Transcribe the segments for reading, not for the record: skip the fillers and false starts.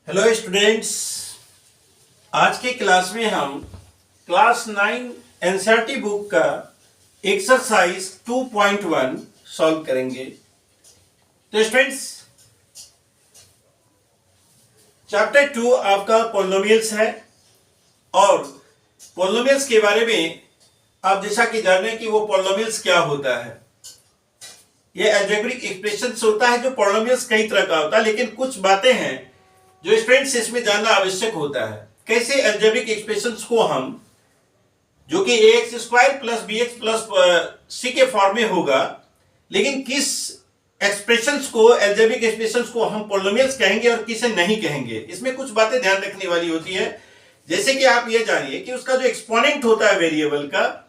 Hello students, आज के class में हम क्लास 9 एनसीईआरटी बुक का एक्सरसाइज 2.1 सॉल्व करेंगे। तो स्टूडेंट्स, चैप्टर 2 आपका पॉलिनोमियल्स है और पॉलिनोमियल्स के बारे में आप जैसा कि जाने कि वो पॉलिनोमियल्स क्या होता है। ये अलजेब्रिक एक्सप्रेशंस होता है जो पॉलिनोमियल्स कई तरह का होता है, लेकिन कुछ बातें हैं जो स्टूडेंट्स इसमें जानना आवश्यक होता है। कैसे अलजेब्रिक एक्सप्रेशंस को हम, जो कि ax square plus bx plus c के फॉर्म में होगा, लेकिन किस एक्सप्रेशंस को, अलजेब्रिक एक्सप्रेशंस को हम पॉलिनोमियल्स कहेंगे और किसे नहीं कहेंगे, इसमें कुछ बातें ध्यान रखने वाली होती है। जैसे कि आप ये जानिए कि उसका जो एक्सपोनेंट होता है वेरिएबल का,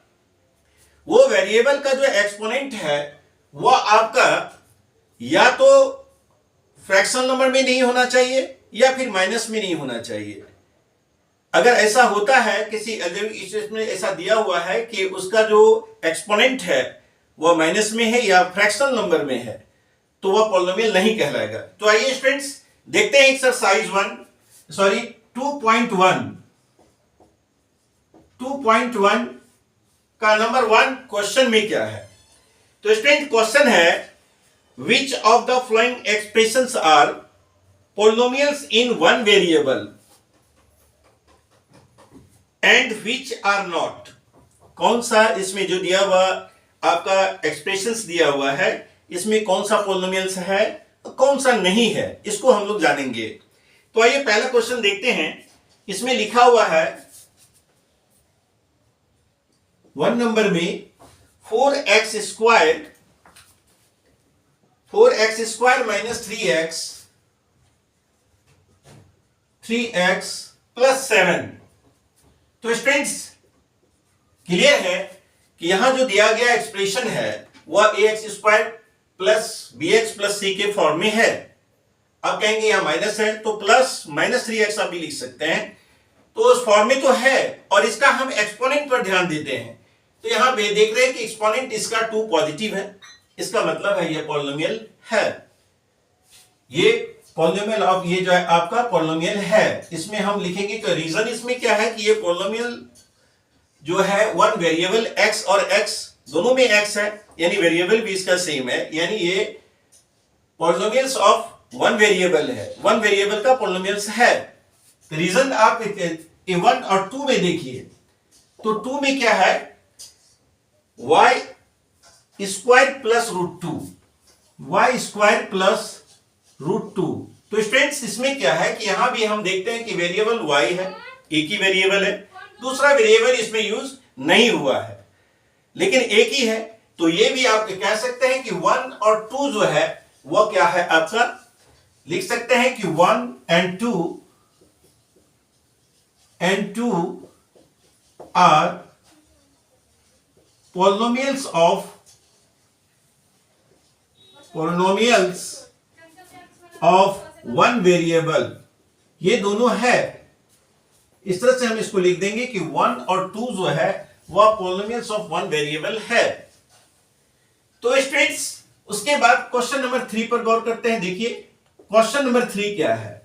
वो वेरिएबल का जो एक्सपोनेंट है वो आपका या तो फ्रैक्शनल नंबर में नहीं होना चाहिए या फिर माइनस में नहीं होना चाहिए। अगर ऐसा होता है, किसी अलजेब्रिक एक्सप्रेशन में ऐसा दिया हुआ है कि उसका जो एक्सपोनेंट है वो माइनस में है या फ्रैक्शनल नंबर में है, तो वह पॉलिनोमियल नहीं कहलाएगा। तो आइए स्टूडेंट्स देखते हैं एक्सरसाइज 2.1 का नंबर 1 क्वेश्चन में क्या है। तो स्टूडेंट क्वेश्चन है, which of the following expressions are polynomials in one variable and which are not। कौन सा इसमें जो दिया हुआ आपका एक्सप्रेशंस दिया हुआ है, इसमें कौन सा पॉलिनोमियल्स है कौन सा नहीं है, इसको हम लोग जानेंगे। तो आइए पहला क्वेश्चन देखते हैं। इसमें लिखा हुआ है 1 नंबर में 4x square minus 3x plus 7। तो स्टूडेंट्स क्लियर है कि यहां जो दिया गया एक्सप्रेशन है वह ax square plus bx plus c के फॉर्म में है। आप कहेंगे यहां माइनस है तो प्लस माइनस 3x आप भी लिख सकते हैं, तो उस फॉर्म में तो है। और इसका हम एक्सपोनेंट पर ध्यान देते हैं, तो यहां पे देख रहे हैं कि एक्सपोनेंट इसका 2 पॉजिटिव है, इसका मतलब है ये पॉलिनोमियल है। ये पॉलिनोमियल ऑफ, ये जो है आपका पॉलिनोमियल है। इसमें हम लिखेंगे कि रीजन इसमें क्या है कि ये पॉलिनोमियल जो है वन वेरिएबल x और x दोनों में x है, यानी वेरिएबल भी इसका सेम है, यानी ये पॉलिनोमियल्स ऑफ वन वेरिएबल है, वन वेरिएबल का पॉलिनोमियल्स है। तो रीजन आप 1 और 2 में देखिए, तो 2 में क्या है, y square plus √2, y square plus √2। तो स्टूडेंट्स इसमें क्या है कि यहां भी हम देखते हैं कि वेरिएबल y है, एक ही वेरिएबल है, दूसरा वेरिएबल इसमें यूज नहीं हुआ है, लेकिन एक ही है। तो ये भी आप कह सकते हैं कि 1 और 2 जो है वो क्या है आपका, लिख सकते हैं कि 1 and 2 are polynomials of one variable. ये दोनों है, इस तरह से हम इसको लिख देंगे कि 1 और 2 जो है वह पॉलिनोमियल्स ऑफ वन वेरिएबल है। तो स्टूडेंट्स उसके बाद क्वेश्चन नंबर 3 पर गौर करते हैं। देखिए क्वेश्चन नंबर 3 क्या है।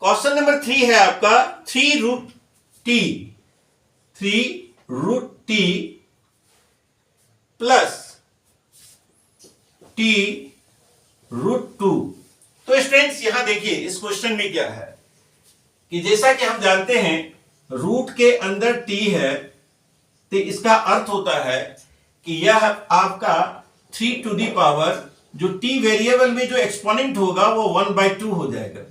क्वेश्चन नंबर 3 है आपका 3√t प्लस t√2। तो स्टूडेंट्स यहां देखिए इस क्वेश्चन में क्या है कि जैसा कि हम जानते हैं रूट के अंदर t है, तो इसका अर्थ होता है कि यह आपका 3 टू दी पावर, जो t वेरिएबल में जो एक्सपोनेंट होगा वो 1/2 हो जाएगा।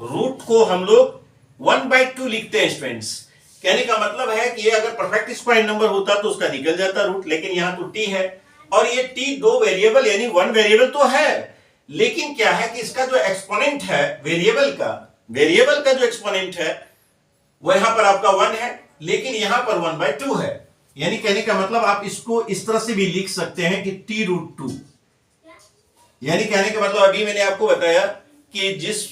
रूट को हम लोग 1/2 लिखते हैं स्टूडेंट्स। कहने का मतलब है कि ये अगर परफेक्ट स्क्वायर नंबर होता तो उसका निकल जाता रूट, लेकिन यहां तो t है और ये t 2 वेरिएबल यानी 1 वेरिएबल तो है, लेकिन क्या है कि इसका जो एक्सपोनेंट है वेरिएबल का जो एक्सपोनेंट है वो यहां पर आपका 1 है, लेकिन यहां पर 1/2 है। यानी कहने का मतलब आप इसको इस तरह से भी लिख सकते हैं कि t√2। यानी कहने का मतलब अभी मैंने आपको बताया कि जिस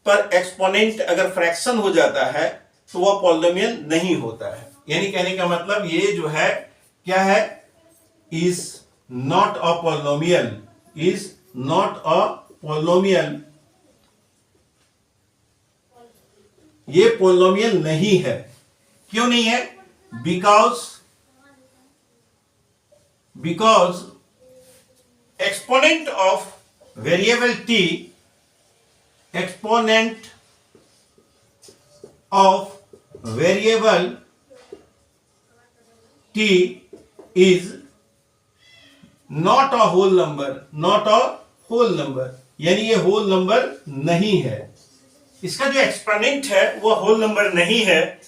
पर एक्सपोनेंट अगर फ्रैक्शन हो जाता है तो वह पॉलिनोमियल नहीं होता है। यानी कहने का मतलब ये जो है क्या है, इज नॉट अ पॉलिनोमियल, ये पोलिनोमियल नहीं है। क्यों नहीं है? Because exponent of variable t, exponent of variable t is not a whole number, not a whole number, यानी ये होल नंबर नहीं है। इसका जो एक्सपोनेंट है वो होल नंबर नहीं है,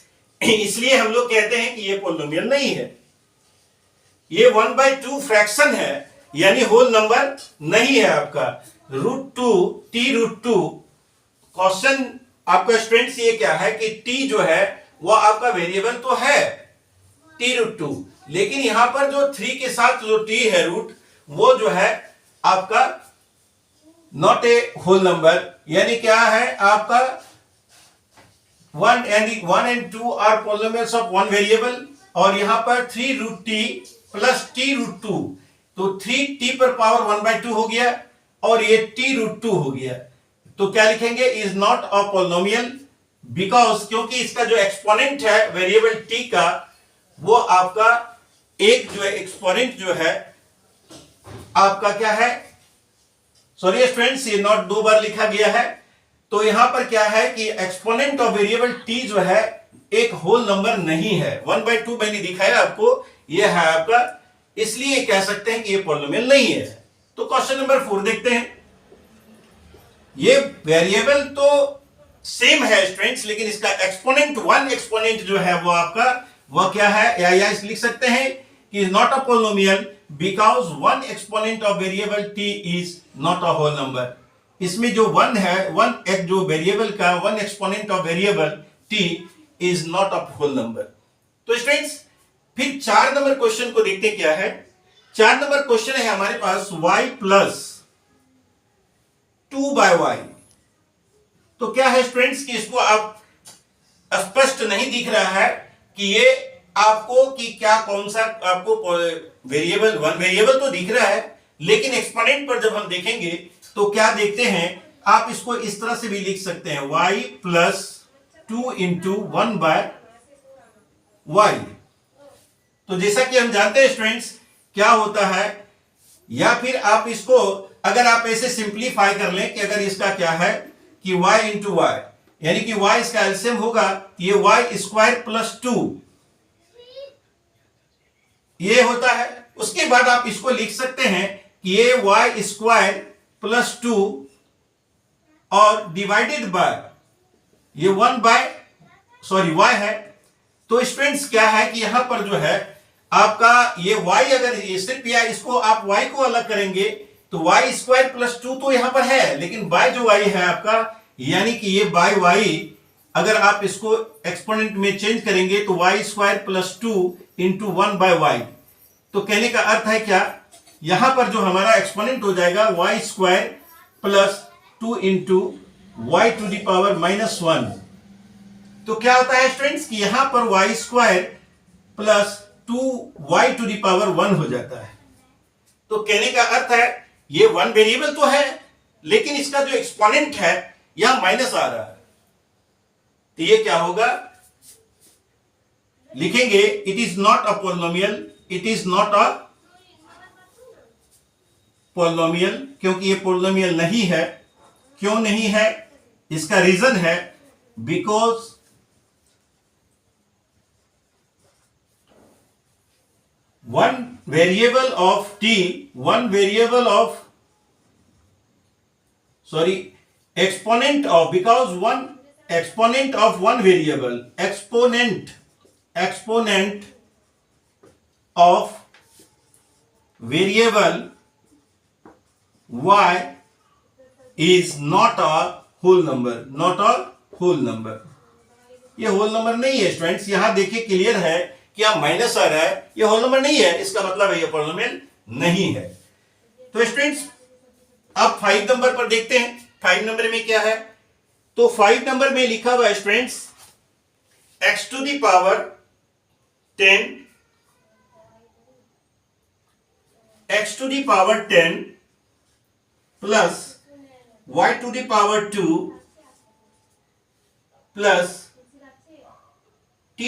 इसलिए हम लोग कहते हैं कि ये पोलिनोमियल नहीं है। ये 1/2 फ्रैक्शन है, यानी होल नंबर नहीं है आपका। √2 t√2 क्वेश्चन आपका स्टूडेंट्स ये क्या है कि t जो है वो आपका वेरिएबल तो है t√2, लेकिन यहां पर जो 3 के साथ जो t है रूट, वो जो है आपका नॉट ए होल नंबर, यानी क्या है आपका 1 and 2 are polynomials of one variable, और यहां पर 3√t प्लस t√2, तो 3t पर पावर 1/2 हो गया और ये t√2 हो गया। तो क्या लिखेंगे? Is not a polynomial, because क्योंकि इसका जो एक्सपोनेंट है वेरिएबल t का, वो आपका एक जो है एक्सपोनेंट जो है आपका क्या है, सॉरी स्टूडेंट्स ये नॉट 2 बार लिखा गया है। तो यहां पर क्या है कि एक्सपोनेंट ऑफ वेरिएबल t जो है एक होल नंबर नहीं है। 1/2 मैंने दिखाया आपको, ये है आपका, इसलिए कह सकते हैं कि ये पोलिनोमियल नहीं है। तो क्वेश्चन नंबर 4 देखते हैं। ये वेरिएबल तो सेम है स्टूडेंट्स, लेकिन इसका एक्सपोनेंट, वन एक्सपोनेंट जो है वो आपका वह क्या है, या लिख सकते हैं कि is not a polynomial because one exponent of variable t is not a whole number. इसमें जो वन है, वन एक जो वेरिएबल का one exponent of variable t is not a whole number. तो स्टूडेंट्स फिर 4 नंबर क्वेश्चन को देखते क्या है। 4 नंबर क्वेश्चन है हमारे पास y प्लस 2/y। तो क्या है स्टूडेंट्स कि इसको आप स्पष्ट नहीं दिख रहा है कि ये आपको कि क्या कौन सा आपको वेरिएबल, वन वेरिएबल तो दिख रहा है, लेकिन एक्सपोनेंट पर जब हम देखेंगे तो क्या देखते हैं, आप इसको इस तरह से भी लिख सकते हैं y प्लस 2 इंटू 1/y। तो जैसा कि हम जानते हैं स्टूडेंट्स क्या होता है, या फिर आप इसको अगर आप ऐसे सिंप्लीफाई कर लें कि अगर इसका क्या है कि y इंटू y, यानी कि y इसका एलसीएम होगा, ये y स्क्वायर प्लस 2 ये होता है। उसके बाद आप इसको लिख सकते हैं कि ये y स्क्वायर प्लस 2 और डिवाइडेड बाय ये y है। तो स्टूडेंट्स क्या है कि यहां पर जो है आपका ये y, अगर ये सिर्फ या इसको आप y को अलग करेंगे तो y स्क्वायर प्लस 2 तो यहां पर है, लेकिन बाय जो y है आपका, यानी कि ये बाय y अगर आप इसको एक्सपोनेंट में चेंज करेंगे तो y square plus 2 into 1/y। तो कहने का अर्थ है क्या, यहां पर जो हमारा एक्सपोनेंट हो जाएगा y square plus 2 into y to the power -1। तो क्या होता है स्टूडेंट्स कि यहां पर y square plus 2y to the power 1 हो जाता है। तो कहने का अर्थ है ये वन वेरिएबल तो है, लेकिन इसका जो एक्सपोनेंट है यहां माइनस आ रहा है। तो ये क्या होगा, लिखेंगे it is not a polynomial, it is not a polynomial, क्योंकि ये पोलिनोमियल नहीं है। क्यों नहीं है, इसका रीजन है because one variable of t, exponent of, because one exponent of one variable, exponent of variable y is not a whole number, not a whole number। ये होल नंबर नहीं है स्टूडेंट्स, यहां देखिए क्लियर है कि आप minus आ रहा है, ये होल नंबर नहीं है, इसका मतलब है ये पोलिनोमियल नहीं है। तो स्टूडेंट्स अब 5 नंबर पर देखते हैं। 5 नंबर में क्या है, तो 5 नंबर में लिखा हुआ है students x to the power 10, x to the power 10 plus y to the power 2 plus t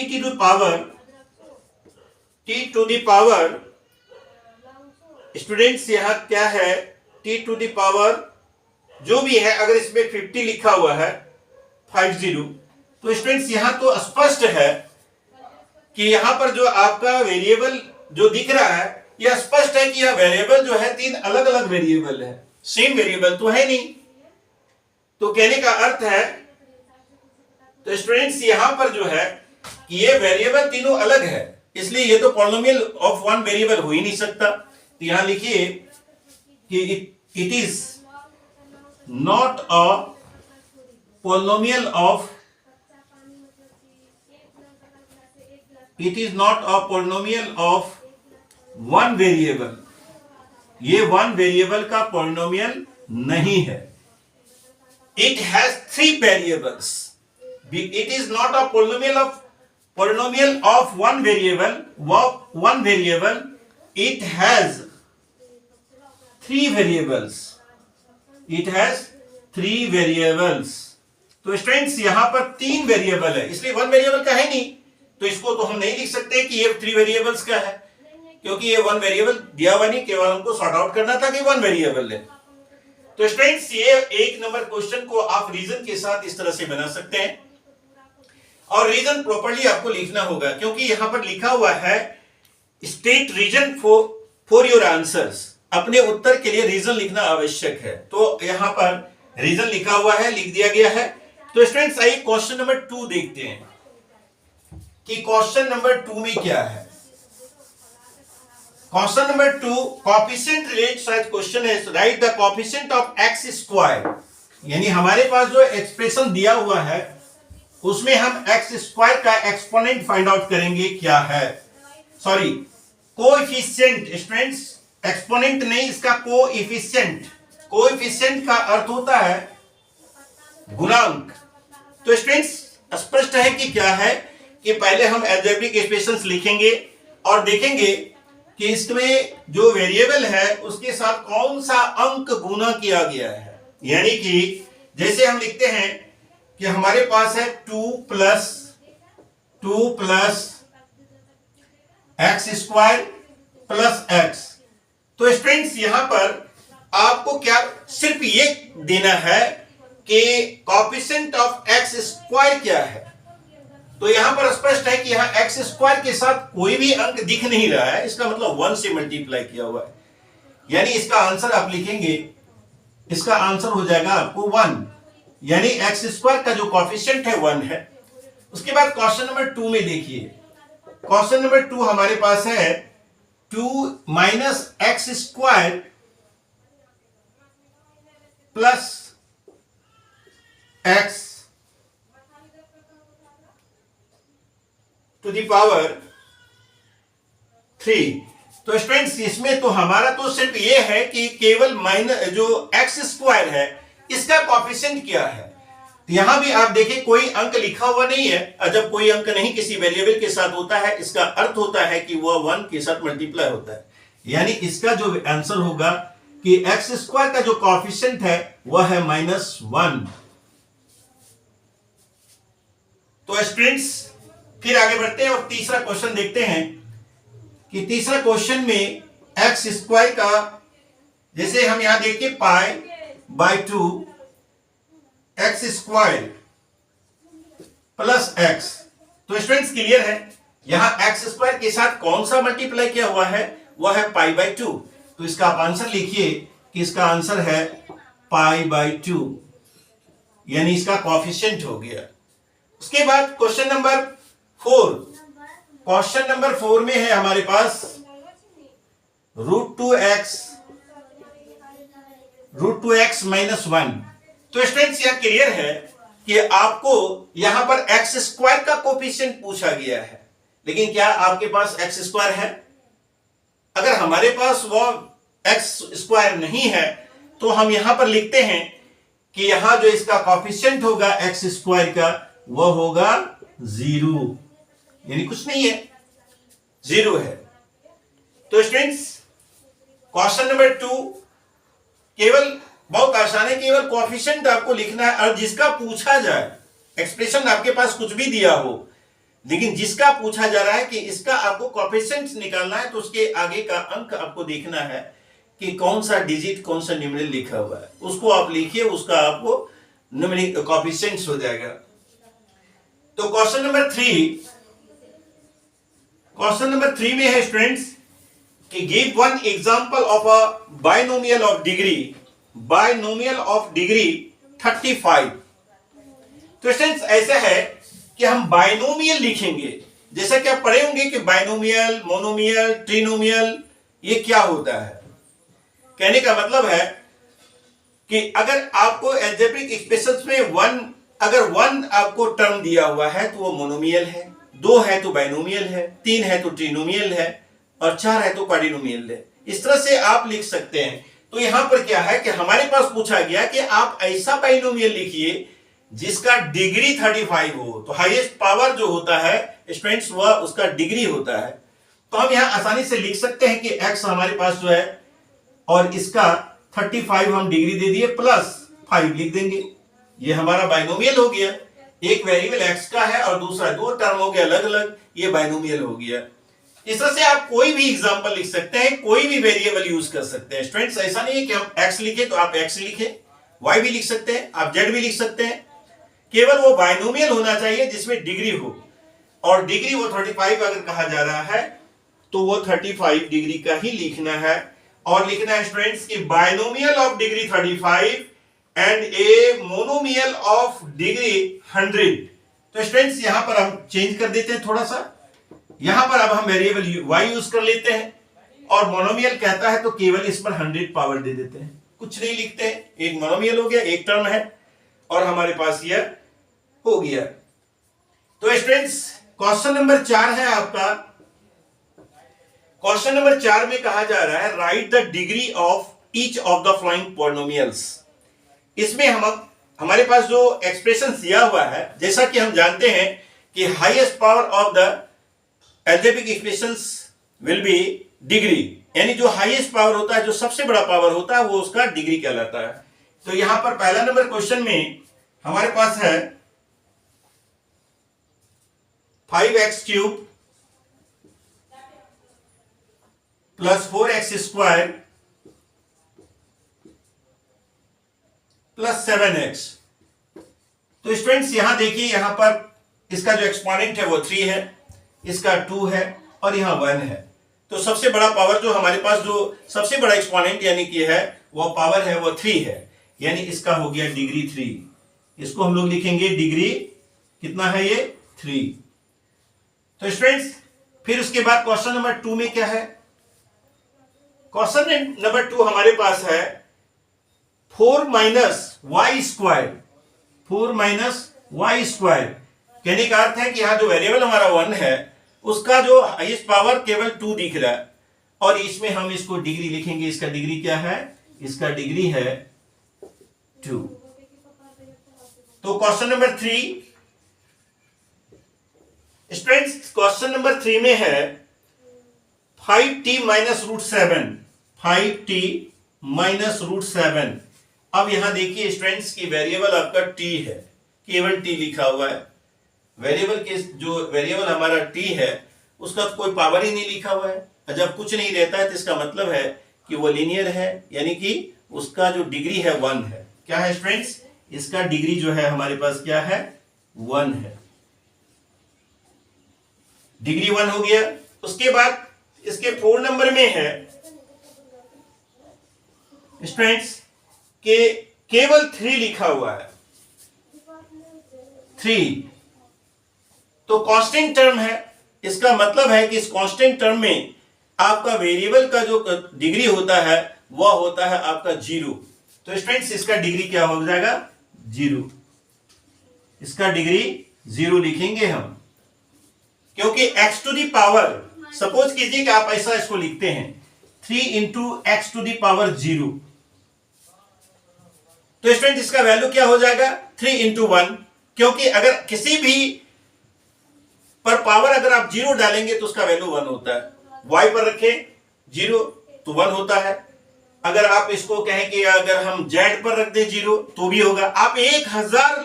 to the power students यहाँ क्या है, t टू द पावर जो भी है, अगर इसमें 50 लिखा हुआ है 50, तो स्टूडेंट्स यहाँ तो स्पष्ट है कि यहाँ पर जो आपका वेरिएबल जो दिख रहा है, यह स्पष्ट है कि यह वेरिएबल जो है 3 अलग अलग वेरिएबल है, सेम वेरिएबल तो है नहीं। तो कहने का अर्थ है, तो स्टूडेंट्स यहाँ पर जो है कि ये वेरिएबल तीनों अलग है, इसलिए ये तो पॉलिनोमियल ऑफ वन वेरिएबल हो ही नहीं सकता। तो यहां लिखिए कि it is not a polynomial of one variable, ये वन वेरिएबल का पॉलिनोमियल नहीं है। It has 3 variables, it is not a polynomial of one variable, it has 3 variables, तो स्टूडेंट्स यहां पर 3 वेरिएबल है, इसलिए 1 वेरिएबल का है नहीं, तो इसको तो हम नहीं लिख सकते कि ये 3 वेरिएबल्स का है, क्योंकि ये 1 वेरिएबल दिया हुआ नहीं, केवल हमको सॉर्ट आउट करना था कि 1 वेरिएबल है। तो स्टूडेंट्स ये 1 नंबर क्वेश्चन को आप रीजन के साथ इस तरह से बना सकते हैं, और रीजन प्रॉपर्ली आपको लिखना होगा, क्योंकि यहां पर लिखा हुआ है state reason for your answers, अपने उत्तर के लिए रीजन लिखना आवश्यक है। तो यहां पर रीजन लिखा हुआ है, लिख दिया गया है। तो स्टूडेंट्स आइए क्वेश्चन नंबर 2 देखते हैं कि क्वेश्चन नंबर 2 में क्या है। क्वेश्चन नंबर 2 कोएफिशिएंट रिलेटेड शायद क्वेश्चन है, right the coefficient of x square, यानी हमारे पास जो एक्सप्रेशन दिया हुआ है उसमें हम x स्क्वायर का एक्सपोनेंट फाइंड आउट करेंगे, क्या है, सॉरी कोएफिशिएंट स्टूडेंट्स, एक्सपोनेंट नहीं, इसका कोएफिशिएंट, कोएफिशिएंट का अर्थ होता है गुणांक। तो स्टूडेंट्स स्पष्ट है कि क्या है कि पहले हम अलजेब्रिक एक्सप्रेशंस लिखेंगे और देखेंगे कि इसमें जो वेरिएबल है उसके साथ कौन सा अंक गुना किया गया है। यानी कि जैसे हम लिखते हैं कि हमारे पास है 2 plus x square plus x. तो स्टूडेंट्स यहां पर आपको क्या सिर्फ ये देना है कि कोएफिशिएंट ऑफ एक्स स्क्वायर क्या है। तो यहां पर स्पष्ट है कि यहां एक्स स्क्वायर के साथ कोई भी अंक दिख नहीं रहा है, इसका मतलब 1 से मल्टीप्लाई किया हुआ है, यानी इसका आंसर आप लिखेंगे, इसका आंसर हो जाएगा आपको 1, यानी एक्स स्क्वायर का जो कोएफिशिएंट है 1 है। उसके बाद क्वेश्चन नंबर 2 में देखिए, क्वेश्चन नंबर 2 हमारे पास है 2 minus x square plus x to the power 3। तो स्टूडेंट्स इसमें तो हमारा तो सिर्फ ये है कि केवल माइनस जो एक्स स्क्वायर है इसका कोएफिशिएंट क्या है। तो यहां भी आप देखिए कोई अंक लिखा हुआ नहीं है, और जब कोई अंक नहीं किसी वेरिएबल के साथ होता है, इसका अर्थ होता है कि वह 1 के साथ मल्टीप्लाई होता है, यानी इसका जो आंसर होगा कि एक्स स्क्वायर का जो कोएफिशिएंट है वह है -1। तो स्टूडेंट्स फिर आगे बढ़ते हैं और तीसरा क्वेश्चन देखते हैं कि तीसरा क्वेश्चन में एक्स स्क्वायर का, जैसे हम यहां देखिए pi by 2 x square plus x. तो स्टूडेंट्स क्लियर है, यहां एक्स स्क्वायर के साथ कौन सा मल्टीप्लाई किया हुआ है, वह है पाई बाय 2। तो इसका आप आंसर लिखिए कि इसका आंसर है पाई बाय 2, यानी इसका कोएफिशिएंट हो गया। उसके बाद क्वेश्चन नंबर 4, क्वेश्चन नंबर 4 में है हमारे पास √2x माइनस 1। तो स्टूडेंट्स यह क्लियर है कि आपको यहां पर एक्स स्क्वायर का कोएफिशिएंट पूछा गया है, लेकिन क्या आपके पास एक्स स्क्वायर है? अगर हमारे पास वो एक्स स्क्वायर नहीं है तो हम यहां पर लिखते हैं कि यहां जो इसका कोएफिशिएंट होगा एक्स स्क्वायर का वह होगा 0, यानी कुछ नहीं है, 0 है। तो स्टूडेंट्स क्वेश्चन नंबर 2 केवल बहुत आसान है, केवल कोएफिशिएंट आपको लिखना है और जिसका पूछा जाए, एक्सप्रेशन आपके पास कुछ भी दिया हो लेकिन जिसका पूछा जा रहा है कि इसका आपको कोएफिशिएंट निकालना है, तो उसके आगे का अंक आपको देखना है कि कौन सा डिजिट, कौन सा न्यूमेरिकल लिखा हुआ है, उसको आप लिखिए, उसका आपको न्यूमेरिकल कोएफिशिएंट हो जाएगा। तो क्वेश्चन नंबर 3 में है स्टूडेंट्स कि give one example of a binomial of degree 35। तो स्टूडेंट्स ऐसा है कि हम बायनोमियल लिखेंगे, जैसा कि आप पढ़े होंगे कि बायनोमियल, मोनोमियल, ट्रिनोमियल ये क्या होता है। कहने का मतलब है कि अगर आपको अलजेब्रिक एक्सप्रेशंस में अगर वन आपको टर्म दिया हुआ है तो वो मोनोमियल है, 2 है तो बायनोमियल है, 3 है तो ट्रिनोमियल है, और 4 है तो क्वाड्रिनोमियल है। इस तरह से आप लिख सकते हैं। तो यहां पर क्या है कि हमारे पास पूछा गया कि आप ऐसा बायनोमियल लिखिए जिसका डिग्री 35 हो। तो हाईएस्ट पावर जो होता है स्टूडेंट्स वह उसका डिग्री होता है। तो हम यहां आसानी से लिख सकते हैं कि x हमारे पास जो है और इसका 35 हम डिग्री दे दिए प्लस 5 लिख देंगे। ये हमारा बायनोमियल हो गया। एक वेरिएबल x का है और दूसरा 2 टर्म हो गया अलग अलग, ये बायनोमियल हो गया। इस तरह से आप कोई भी एग्जांपल लिख सकते हैं, कोई भी वेरिएबल यूज कर सकते हैं। स्टूडेंट्स ऐसा नहीं है कि हम x लिखे तो आप x लिखे, y भी लिख सकते हैं, आप z भी लिख सकते हैं। केवल वो बायनोमियल होना चाहिए जिसमें डिग्री हो, और डिग्री वो 35 अगर कहा जा रहा है तो वो 35 डिग्री का ही लिखना है। और लिखना है स्टूडेंट्स कि binomial of degree 35 and a monomial of degree 100। तो स्टूडेंट्स यहां पर हम चेंज कर देते हैं थोड़ा सा, यहां पर अब हम वेरिएबल y यूज कर लेते हैं, और मोनोमियल कहता है तो केवल इस पर 100 पावर दे देते हैं, कुछ नहीं लिखते हैं। एक मोनोमियल हो गया, एक टर्म है, और हमारे पास यह हो गया। तो स्टूडेंट्स क्वेश्चन नंबर 4 है आपका। क्वेश्चन नंबर 4 में कहा जा रहा है right the degree of each of the following polynomials. इसमें हमारे पास जो एक्सप्रेशन दिया हुआ है, जैसा कि हम जानते हैं कि highest power of the algebraic expressions will be degree, यानी जो हाईएस्ट पावर होता है, जो सबसे बड़ा पावर होता है, वो उसका डिग्री कहलाता है। तो यहां पर पहला नंबर क्वेश्चन में हमारे पास है 5x³ plus 4x² plus 7x। तो स्टूडेंट्स यहां देखिए, यहां पर इसका जो एक्सपोनेंट है वो 3 है, इसका 2 है, और यहां 1 है। तो सबसे बड़ा पावर जो हमारे पास, जो सबसे बड़ा एक्सपोनेंट यानी कि है वो पावर है वो 3 है, यानी इसका हो गया डिग्री 3। इसको हम लोग लिखेंगे डिग्री कितना है, ये 3। तो स्टूडेंट्स फिर उसके बाद क्वेश्चन नंबर 2 में क्या है, क्वेश्चन नंबर 2 हमारे पास है 4 y स्क्वायर। कहने का अर्थ है कि यहां जो वेरिएबल हमारा 1 है उसका जो हाईएस्ट पावर केवल 2 दिख रहा है, और इसमें हम इसको डिग्री लिखेंगे। इसका डिग्री क्या है, इसका डिग्री है 2। तो question number 3 students, question number 3 में है 5t minus root 7, 5t minus root 7। अब यहां देखिए स्टूडेंट्स की वेरिएबल आपका t है, केवल t लिखा हुआ है। वेरिएबल के जो वेरिएबल हमारा t है उसका तो कोई पावर ही नहीं लिखा हुआ है। जब कुछ नहीं रहता है तो इसका मतलब है कि वो लीनियर है, यानी कि उसका जो डिग्री है 1 है। क्या है स्टूडेंट्स, इसका डिग्री जो है हमारे पास क्या है, 1 है। डिग्री 1 हो गया। उसके बाद इसके 4 नंबर में है स्टूडेंट्स के केवल 3 लिखा हुआ है, 3। तो कांस्टेंट टर्म है, इसका मतलब है कि इस कांस्टेंट टर्म में आपका वेरिएबल का जो डिग्री होता है वह होता है आपका 0। तो स्टूडेंट्स इसका डिग्री क्या हो जाएगा, 0। इसका डिग्री 0 लिखेंगे हम, क्योंकि x to the power, suppose कीजिए कि आप ऐसा इसको लिखते हैं 3 into x to the power 0। तो स्टूडेंट इसका वैल्यू क्या हो जाएगा, 3 इंटू 1, क्योंकि अगर किसी भी पर पावर अगर आप 0 डालेंगे तो उसका वैल्यू 1 होता है। y पर रखें 0 तो 1 होता है। अगर आप इसको कहें कि अगर हम z पर रख दें 0 तो भी होगा। आप 1000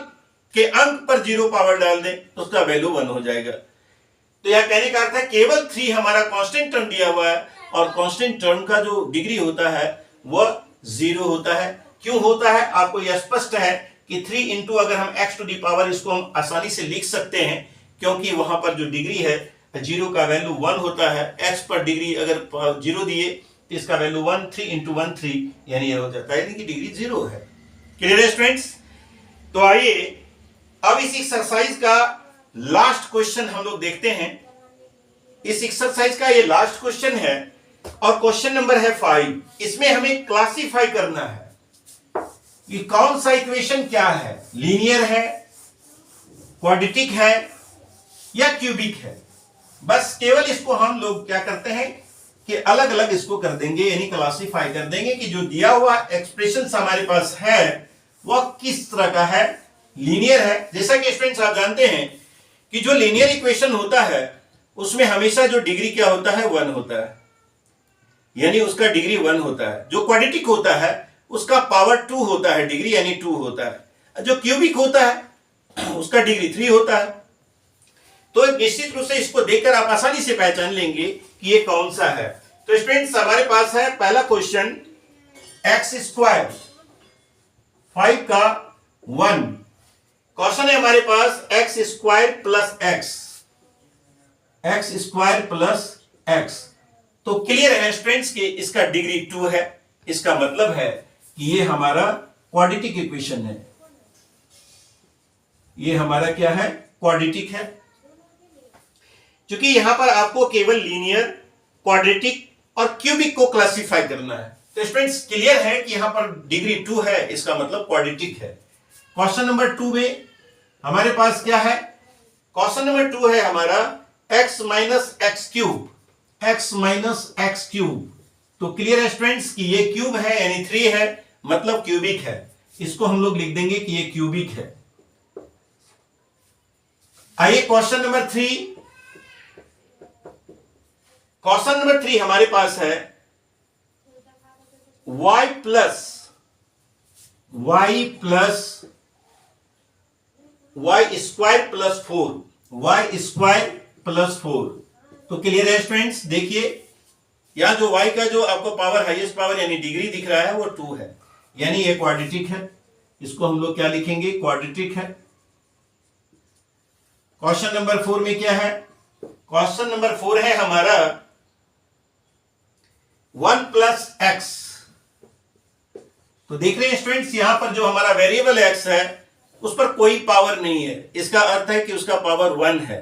के अंक पर 0 पावर डाल दें तो उसका वैल्यू 1 हो जाएगा। तो यह कहने का अर्थ है केवल 3 हमारा कांस्टेंट टर्म दिया हुआ है और कांस्टेंट टर्म का जो डिग्री होता है वह 0 होता है। क्यों होता है आपको यह स्पष्ट है कि 3 इंटू अगर हम x टू दी पावर इसको हम आसानी से लिख सकते हैं, क्योंकि वहां पर जो डिग्री है 0 का वैल्यू 1 होता है। x पर डिग्री अगर 0 दिए तो इसका वैल्यू 1, 3 इंटू 1 3 यानी यह हो जाता है, यानी कि डिग्री 0 है। क्लियर है स्टूडेंट्स? तो आइए अब इस एक्सरसाइज का लास्ट क्वेश्चन हम लोग देखते हैं। इस एक्सरसाइज का ये लास्ट क्वेश्चन है और क्वेश्चन नंबर है 5। इसमें हमें क्लासिफाई करना है कि कौन सा इक्वेशन क्या है, लीनियर है, क्वाड्रेटिक है या क्यूबिक है। बस केवल इसको हम लोग क्या करते हैं कि अलग अलग इसको कर देंगे, यानी क्लासिफाई कर देंगे कि जो दिया हुआ एक्सप्रेशन हमारे पास है वह किस तरह का है, लीनियर है। जैसा कि स्टूडेंट्स आप जानते हैं कि जो लीनियर इक्वेशन होता है उसमें हमेशा जो डिग्री क्या होता है 1 होता है, यानी उसका डिग्री 1 होता है। जो क्वाड्रेटिक होता है उसका पावर 2 होता है, डिग्री यानी 2 होता है। जो क्यूबिक होता है उसका डिग्री 3 होता है। तो निश्चित रूप से इसको देखकर आप आसानी से पहचान लेंगे कि ये कौन सा है। तो स्टूडेंट्स हमारे पास है पहला क्वेश्चन एक्स स्क्वायर 5 का 1। क्वेश्चन है हमारे पास x square plus x square plus x. तो क्लियर है स्टूडेंट्स कि इसका डिग्री 2 है। इसका मतलब है कि ये हमारा क्वाड्रेटिक इक्वेशन है। ये हमारा क्या है, क्वाड्रेटिक है। क्योंकि यहां पर आपको केवल लीनियर, क्वाड्रेटिक और क्यूबिक को क्लासिफाई करना है। तो स्टूडेंट्स क्लियर है कि यहां पर डिग्री 2 है, इसका मतलब क्वाड्रेटिक है। क्वेश्चन नंबर 2 में हमारे पास क्या है, क्वेश्चन नंबर 2 है हमारा x minus x cube, x minus x cube. तो क्लियर है स्टूडेंट्स कि ये क्यूब है यानी 3 है, मतलब क्यूबिक है। इसको हम लोग लिख देंगे कि ये क्यूबिक है। आइए क्वेश्चन नंबर 3। क्वेश्चन नंबर 3 हमारे पास है y plus y square plus 4, y square plus 4। तो क्लियर है स्टूडेंट्स? देखिए यहां जो y का जो आपको पावर, हाईएस्ट पावर यानी डिग्री दिख रहा है वो 2 है, यानी ये क्वाड्रेटिक है। इसको हम लोग क्या लिखेंगे, क्वाड्रेटिक है। क्वेश्चन नंबर 4 में क्या है, क्वेश्चन नंबर 4 है हमारा 1 प्लस एक्स। तो देख रहे हैं स्टूडेंट्स यहां पर जो हमारा वेरिएबल x है उस पर कोई पावर नहीं है। इसका अर्थ है कि उसका पावर 1 है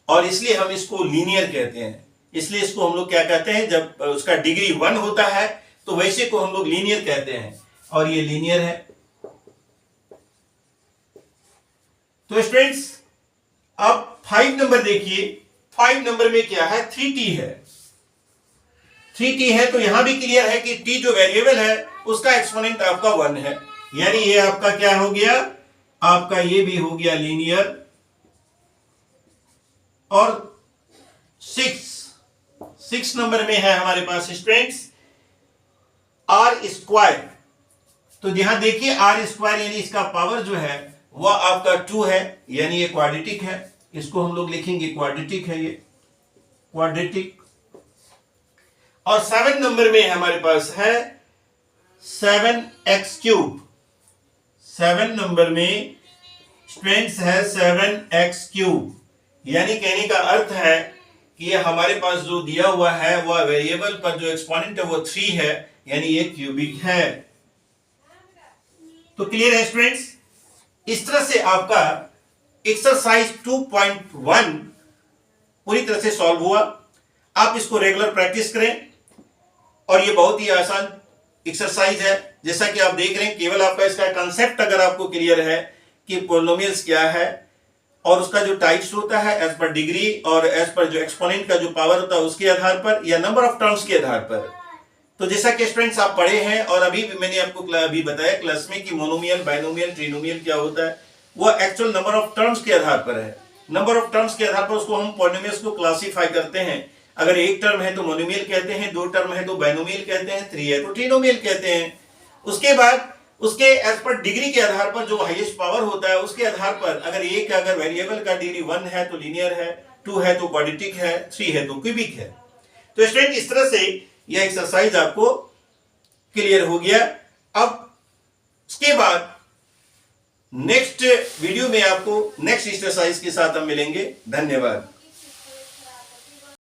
और इसलिए हम इसको लीनियर कहते हैं। इसलिए इसको हम लोग क्या कहते हैं, जब उसका डिग्री 1 होता है तो वैसे को हम लोग लीनियर कहते हैं और ये लीनियर है। तो स्टूडेंट्स अब 5 नंबर देखिए, 5 नंबर में क्या है, 3t है। 3t है तो यहां भी क्लियर है कि t जो वेरिएबल है उसका एक्सपोनेंट आपका 1 है, यानी ये आपका क्या हो गया, आपका ये भी हो गया लीनियर। और 6 नंबर में है हमारे पास स्टूडेंट्स आर स्क्वायर। तो यहां देखिए आर स्क्वायर यानी इसका पावर जो है वह आपका 2 है, यानी ये क्वाड्रेटिक है। इसको हम लोग लिखेंगे क्वाड्रेटिक है, ये क्वाड्रेटिक। और 7 नंबर में हमारे पास है 7x क्यूब। 7 नंबर में स्टूडेंट्स है 7x क्यूब, यानी कहने का अर्थ है कि ये हमारे पास जो दिया हुआ है वह वेरिएबल पर जो एक्सपोनेंट है वो 3 है, यानी ये क्यूबिक है। तो क्लियर है स्टूडेंट्स? इस तरह से आपका एक्सरसाइज 2.1 पूरी तरह से सॉल्व हुआ। आप इसको रेगुलर प्रैक्टिस करें और ये बहुत ही आसान एक्सरसाइज है। जैसा कि आप देख रहे हैं, केवल आपका इसका कंसेप्ट अगर आपको क्लियर है कि पॉलिनोमियल्स क्या है और उसका जो टाइप्स होता है एज पर डिग्री और एज पर जो एक्सपोनेंट का जो पावर होता है उसके आधार पर या नंबर ऑफ टर्म्स के आधार पर। तो जैसा कि स्टूडेंट्स आप पढ़े हैं और अभी मैंने आपको अभी बताया क्लास में कि मोनोमियल, बाइनोमियल, ट्रिनोमियल क्या होता है, वो एक्चुअल नंबर ऑफ टर्म्स के आधार पर है। नंबर ऑफ टर्म्स के आधार पर उसको हम पॉलिनोमियल्स को क्लासिफाई करते हैं। अगर एक टर्म है तो मोनोमियल कहते हैं, 2 टर्म है तो बाइनोमियल कहते हैं, 3 है तो ट्रिनोमियल कहते हैं। उसके बाद उसके एज पर डिग्री के आधार पर जो हाईएस्ट पावर होता है उसके आधार पर अगर वेरिएबल का डिग्री 1 है तो लीनियर है, 2 है तो क्वाड्रेटिक है, 3 है तो क्यूबिक है। तो स्टूडेंट इस तरह से यह एक्सरसाइज आपको क्लियर हो गया। अब इसके बाद नेक्स्ट वीडियो में आपको नेक्स्ट एक्सरसाइज के साथ हम मिलेंगे। धन्यवाद।